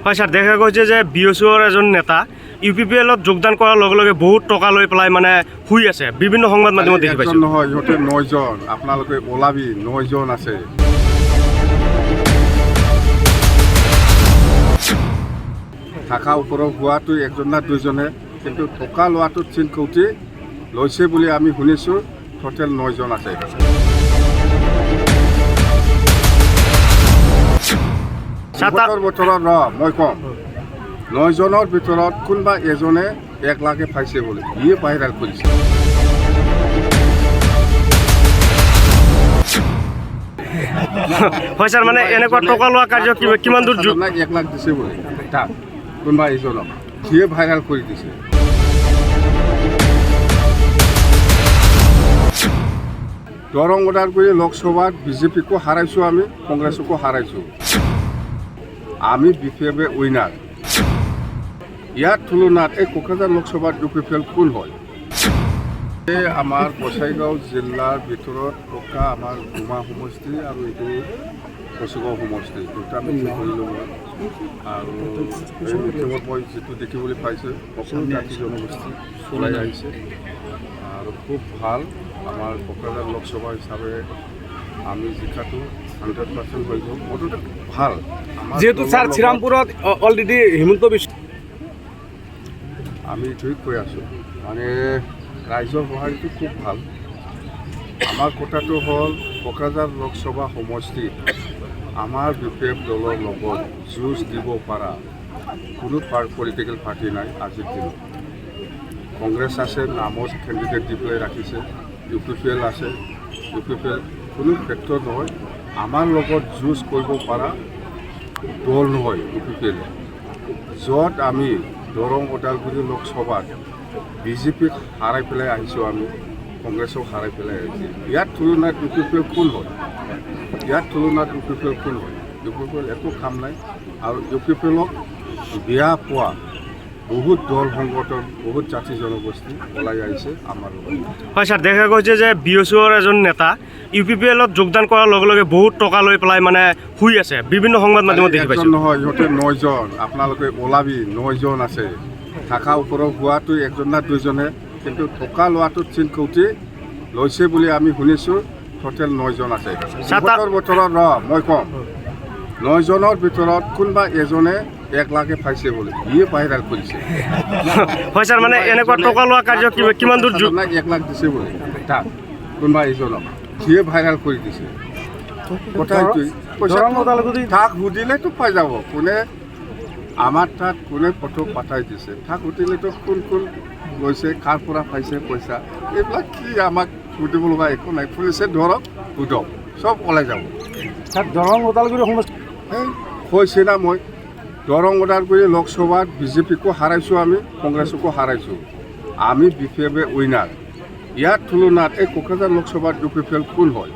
হয় স্যাৰ, দেখা গৈছে যে BOCৰ এজন নেতা UPPL যোগদান কৰাৰ লগে লগে বহুত টকা লৈ পেলাই মানে শুই আছে, বিভিন্ন সংবাদ মাধ্যমত দেখি পাইছোঁ। নহয়, ইহঁতে 9জন, আপোনালোকে ওলাবি 9জন আছে। থাকা ওপৰত হোৱাটো একজন না দুজনে, কিন্তু টকা লোৱাটো 3 কোটি লৈছে বুলি আমি শুনিছোঁ। টোটেল 9জন আছে। বছৰত মই কম 9জনৰ ভিতৰত কোনোবা এজনে 1 লাখে পাইছে বুলি ইয়ে ভাইৰেল কৰিছে। হয় স্যাৰ, মানে এনেকুৱা টকা লোৱা কাৰ্য কিমান দূৰ 1 লাখ দিছে বুলি তাক কোনোবা এজনক সিয়ে ভাইৰেল কৰি দিছে। দৰং ওদালগুৰি লোকসভাত বিজেপিকো হাৰাইছোঁ, আমি কংগ্ৰেছকো হাৰাইছোঁ। আমি বিশেষভাৱে উইনাৰ। ইয়াৰ তুলনাত এই কোকৰাঝাৰ লোকসভাত UPPL কোন হয়? আমাৰ বছাইগাঁও জিলাৰ ভিতৰত থকা আমাৰ গুমা সমষ্টি আৰু এইটো বছগাঁও সমষ্টি দুটা মিটিং কৰিলোঁ মই। আৰু এই মিটিঙত মই যিটো দেখিবলৈ পাইছোঁ অসম জাতি জনগোষ্ঠী চলাই আহিছে আৰু খুব ভাল। আমাৰ কোকৰাঝাৰ লোকসভা হিচাপে আমি জিকাটো 100% হৈ গ'ল, মুঠতে ভাল। যেহেতু স্যার শ্রীরামপুরত অলরেডি হিমন্ত বিশ্ব আমি এইটোৱে কৈ আছোঁ, মানে ৰাইজৰ সহায়টো খুব ভাল। আমাৰ কথাটো হ'ল কোকৰাঝাৰ লোকসভা সমষ্টিত আমাৰ বিপেফ দলৰ লগত যুঁজ দিব পৰা কোনো পলিটিকেল পাৰ্টি নাই আজিৰ দিনত। কংগ্ৰেছ আছে, নামত কেণ্ডিডেট দি পেলাই ৰাখিছে। UPPL আছে, UPPL কোনো ক্ষেত্ৰত নহয় আমাৰ লগত যুঁজ কৰিব পৰা দল নহয় UPPL। য'ত আমি দৰং ওদালগুৰি লোকসভাত বিজেপিক হাৰাই পেলাই আহিছোঁ, আমি কংগ্ৰেছক হাৰাই পেলাই আহিছোঁ। ইয়াৰ তুলনাত UPPL কোন হয়? ইয়াৰ তুলনাত UPPL কোন হয়? UPPL একো কাম নাই। আৰু UPPLক বেয়া পোৱা বহুত দল সংগঠন, বহুত জাতি জনগোষ্ঠী ওলাই আহিছে আমাৰ লগত। হয় স্যাৰ, দেখা গৈছে যে BOCৰ এজন নেতা UPPL যোগদান কৰাৰ লগে লগে বহুত টকা লৈ পেলাই মানে শুই আছে, বিভিন্ন সংবাদ মাধ্যমত দেখি পাইছোঁ। নহয়, ইহঁতে 9জন, আপোনালোকে ওলাবি 9জন আছে। থাকা ওপৰত হোৱাটো একজন না দুজনে, কিন্তু টকা লোৱাটো 3 কোটি লৈছে বুলি আমি শুনিছোঁ। টোটেল 9জন আছে। বছৰত মই কম 9জনৰ ভিতৰত কোনোবা এজনে 1 লাখে পাইছে বুলি ইয়ে ভাইৰেল কৰিছে। হয় স্যাৰ, মানে এনেকুৱা টকা লোৱা কাৰ্য কিমান দূৰ 1 লাখ দিছে বুলি তাক কোনোবা এজনক সিয়ে ভাইৰেল কৰি দিছে। কথা এইটোৱেই, তাক সুধিলেতো পাই যাব কোনে আমাৰ তাত কোনে ফটো পাঠাই দিছে। তাক সুধিলেতো কোন কোন গৈছে, কাৰ পৰা পাইছে পইচা, এইবিলাক কি আমাক সুধিব লগা একো নাই। পুলিচে ধৰক সোধক, চব ওলাই যাব। দৰং ওদালগুৰি সমষ্টি কৈছে না মই দৰং ওদালগুৰি লোকসভাত বিজেপিকো হাৰাইছোঁ, আমি কংগ্ৰেছকো হাৰাইছোঁ। আমি বিশেষভাৱে উইনাৰ। ইয়াৰ তুলনাত এই কোকৰাঝাৰ লোকসভাত UPPL কোন হয়?